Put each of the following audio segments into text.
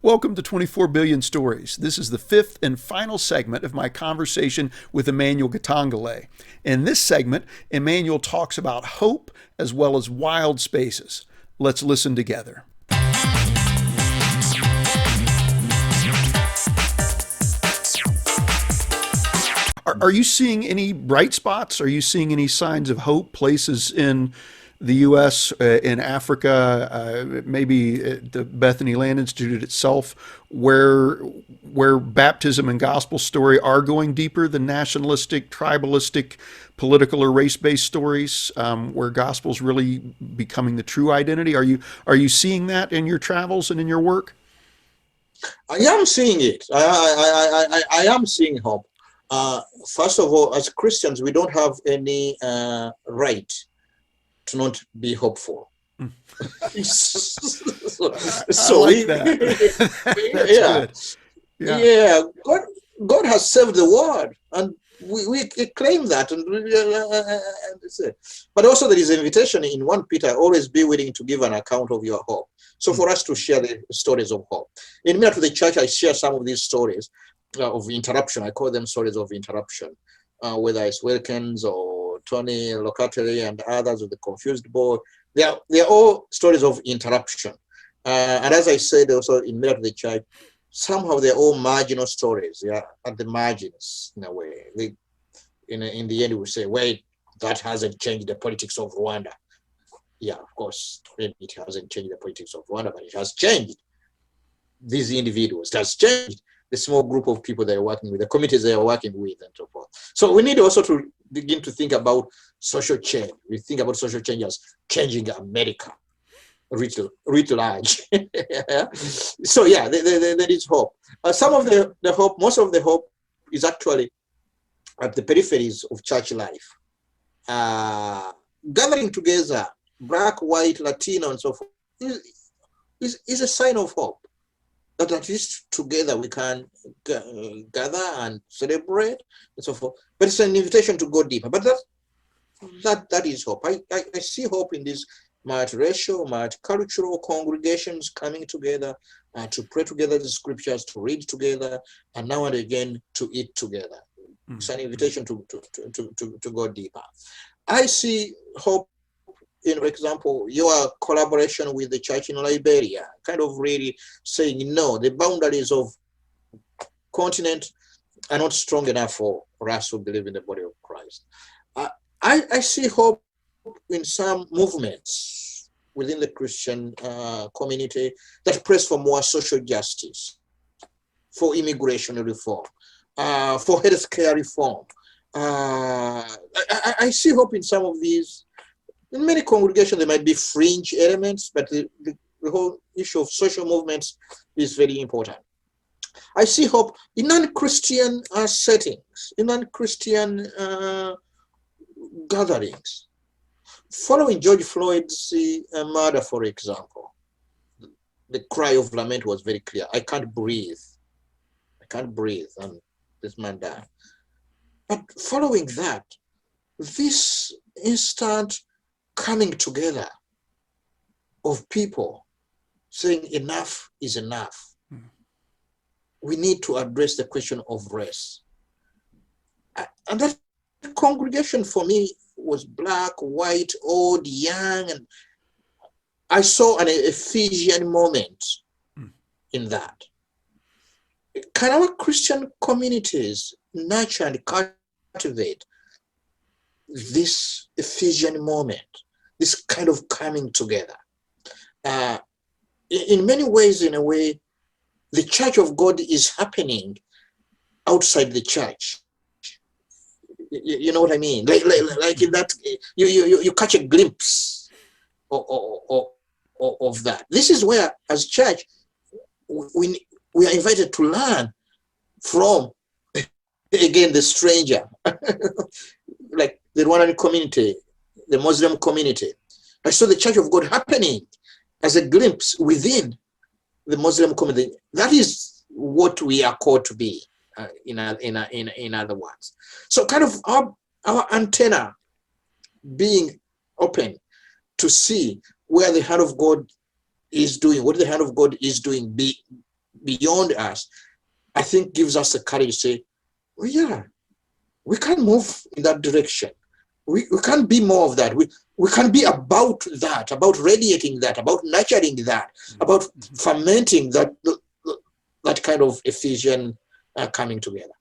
Welcome to 24 Billion Stories. This is the fifth and final segment of my conversation with Emmanuel Katongole. In this segment, Emmanuel talks about hope as well as wild spaces. Let's listen together. Are you seeing any bright spots? Are you seeing any signs of hope, places in the U.S., in Africa, maybe at the Bethany Land Institute itself, where baptism and gospel story are going deeper than nationalistic, tribalistic, political or race-based stories, where gospel's really becoming the true identity? Are you seeing that in your travels and in your work? I am seeing it. I am seeing hope. First of all, as Christians, we don't have any right to not be hopeful. so I like that. That's good. Yeah. God has saved the world, and we claim that. But also there is an invitation in 1 Peter, always be willing to give an account of your hope. So for us to share the stories of hope. In Minute to the Church, I share some of these stories of interruption. I call them stories of interruption, whether it's Wilkins or Tony Locatelli and others with the confused boy. They are all stories of interruption. And as I said also in Minute to the Church, somehow they're all marginal stories. Yeah, at the margins in a way. In the end, we say, wait, that hasn't changed the politics of Rwanda. Yeah, of course, maybe it hasn't changed the politics of Rwanda, but it has changed these individuals. It has changed the small group of people they are working with, the committees they are working with, and so forth. So we need also to begin to think about social change. We think about social change as changing America writ large. So yeah, there is hope. Some of the hope, most of the hope is actually at the peripheries of church life. Gathering together, Black, white, Latino, and so forth, is a sign of hope. That at least together we can gather and celebrate and so forth. But it's an invitation to go deeper. But that is hope. I see hope in these multiracial, multicultural congregations coming together to pray together the scriptures, to read together, and now and again to eat together. It's an invitation to go deeper. I see hope in, for example, your collaboration with the church in Liberia, kind of really saying, no, the boundaries of continent are not strong enough for us who believe in the body of Christ. I see hope in some movements within the Christian community that press for more social justice, for immigration reform, for healthcare reform. I see hope in some of these. In many congregations, there might be fringe elements, but the whole issue of social movements is very important. I see hope in non-Christian settings, in non-Christian gatherings. Following George Floyd's murder, for example, the cry of lament was very clear. I can't breathe. I can't breathe, and this man died. But following that, this instant coming together of people saying enough is enough. We need to address the question of race. And that congregation for me was Black, white, old, young, and I saw an Ephesian moment in that. Can our Christian communities nurture and cultivate this Ephesian moment, this kind of coming together? In many ways, in a way, the church of God is happening outside the church. You know what I mean? Like in that, you catch a glimpse of that. This is where, as church, we are invited to learn from, again, the stranger, like the Rwandan community, the Muslim community. I saw the church of God happening as a glimpse within the Muslim community. That is what we are called to be, in other words. So kind of our antenna being open to see where the hand of God is doing, what the hand of God is doing beyond us, I think gives us the courage to say, oh yeah, we can move in that direction. We can be more of that. We can be about that, about radiating that, about nurturing that, about fermenting that kind of effusion coming together.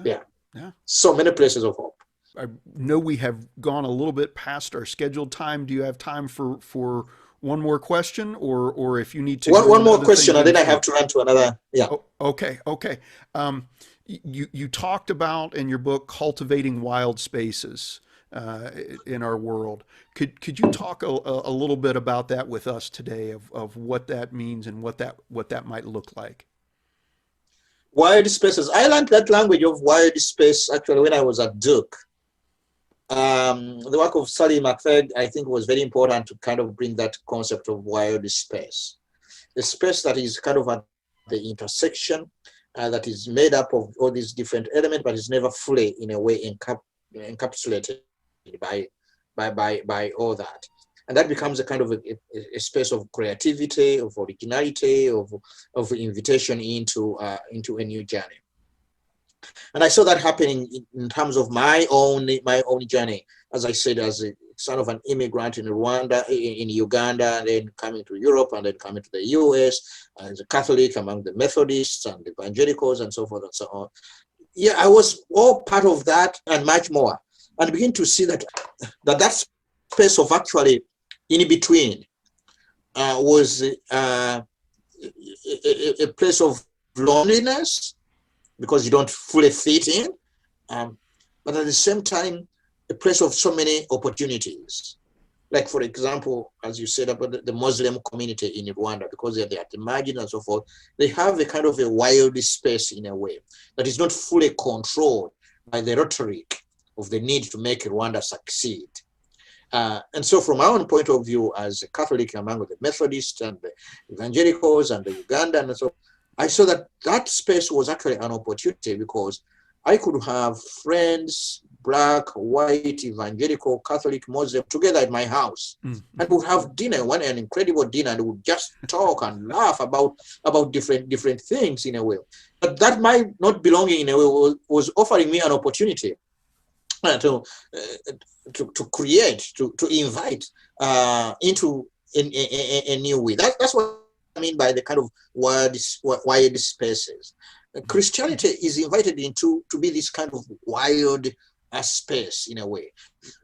Yeah. Yeah. So many places of hope. I know we have gone a little bit past our scheduled time. Do you have time for one more question, or if you need to go One into more other question, things, and then I have understood. to run to another. Yeah. Oh, okay, okay. You talked about in your book cultivating wild spaces uh, in our world. Could you talk a little bit about that with us today of what that means and what that might look like? Wild spaces. I learned that language of wild space actually when I was at Duke. The work of Sally McFadden, I think, was very important to kind of bring that concept of wild space. A space that is kind of at the intersection, that is made up of all these different elements, but is never fully, in a way, encapsulated by, by all that. And that becomes a kind of a space of creativity, of originality, of invitation into a new journey. And I saw that happening in terms of my own journey, as I said, as a son of an immigrant in Rwanda, in Uganda, and then coming to Europe, and then coming to the US, as a Catholic among the Methodists and evangelicals and so forth and so on. Yeah, I was all part of that and much more, and begin to see that space of actually in between was a place of loneliness because you don't fully fit in, but at the same time, a place of so many opportunities. Like, for example, as you said about the Muslim community in Rwanda, because they're at the margin and so forth, they have a kind of a wild space in a way that is not fully controlled by the rhetoric of the need to make Rwanda succeed. And so from my own point of view as a Catholic among the Methodists and the evangelicals and the Ugandan and so, I saw that space was actually an opportunity because I could have friends, black, white, evangelical, Catholic, Muslim, together at my house. Mm-hmm. And we would have dinner, an incredible dinner, and we would just talk and laugh about different things in a way. But that my not belonging in a way was offering me an opportunity to create, to invite into a new way. That's what I mean by the kind of wide spaces. Christianity is invited into to be this kind of wild space in a way.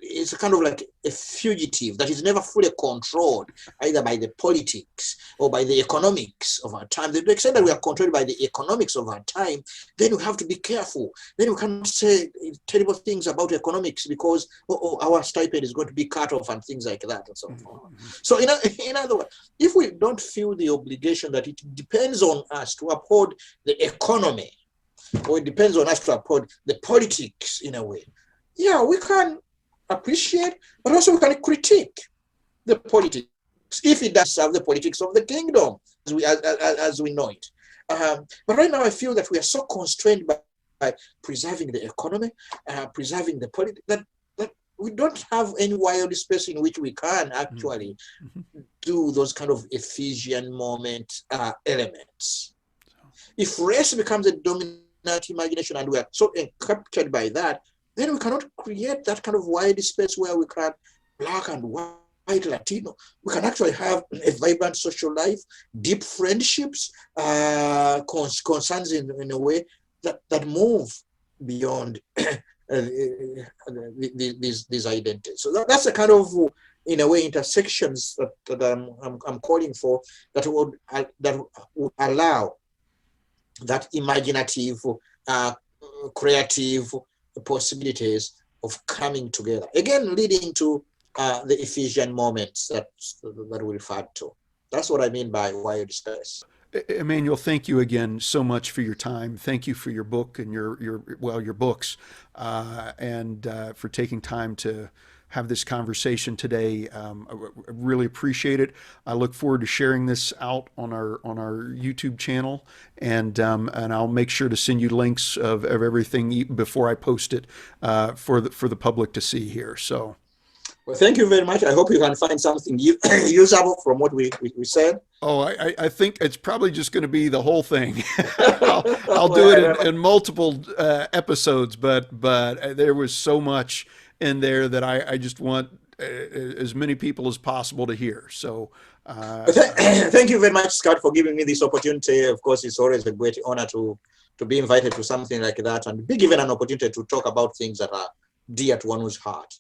It's kind of like a fugitive that is never fully controlled either by the politics or by the economics of our time. To the extent that we are controlled by the economics of our time, then we have to be careful. Then we can't say terrible things about economics because our stipend is going to be cut off and things like that and so on. So in other words, if we don't feel the obligation that it depends on us to uphold the economy, or it depends on us to uphold the politics in a way, yeah, we can appreciate, but also we can critique the politics if it does serve the politics of the kingdom as we know it. But right now, I feel that we are so constrained by preserving the economy, preserving the politics, that we don't have any wild space in which we can actually do those kind of Ephesian moment elements. If race becomes a dominant imagination and we are so captured by that, then we cannot create that kind of wide space where we can, black and white, Latino, we can actually have a vibrant social life, deep friendships, concerns in a way that move beyond these identities. So that's the kind of, in a way, intersections that I'm calling for, that would allow that imaginative, creative possibilities of coming together. Again, leading to the Ephesian moments that we referred to. That's what I mean by wild space. Emmanuel, thank you again so much for your time. Thank you for your book and your books, and for taking time to have this conversation today. I really appreciate it. I look forward to sharing this out on our YouTube channel, and I'll make sure to send you links of everything before I post it for the public to see here. So. Well, thank you very much. I hope you can find something usable from what we said. Oh, I think it's probably just going to be the whole thing. I'll do it Well, in multiple episodes, but there was so much in there that I just want as many people as possible to hear. So thank you very much, Scott, for giving me this opportunity. Of course, it's always a great honor to be invited to something like that and be given an opportunity to talk about things that are dear to one's heart.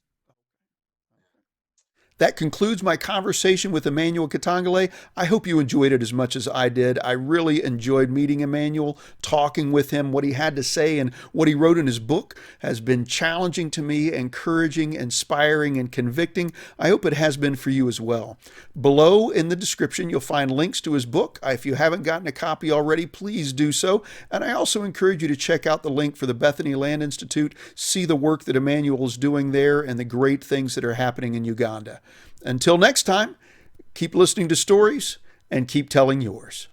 that concludes my conversation with Emmanuel Katongole. I hope you enjoyed it as much as I did. I really enjoyed meeting Emmanuel, talking with him. What he had to say and what he wrote in his book has been challenging to me, encouraging, inspiring, and convicting. I hope it has been for you as well. Below in the description, you'll find links to his book. If you haven't gotten a copy already, please do so. And I also encourage you to check out the link for the Bethany Land Institute, see the work that Emmanuel is doing there and the great things that are happening in Uganda. Until next time, keep listening to stories and keep telling yours.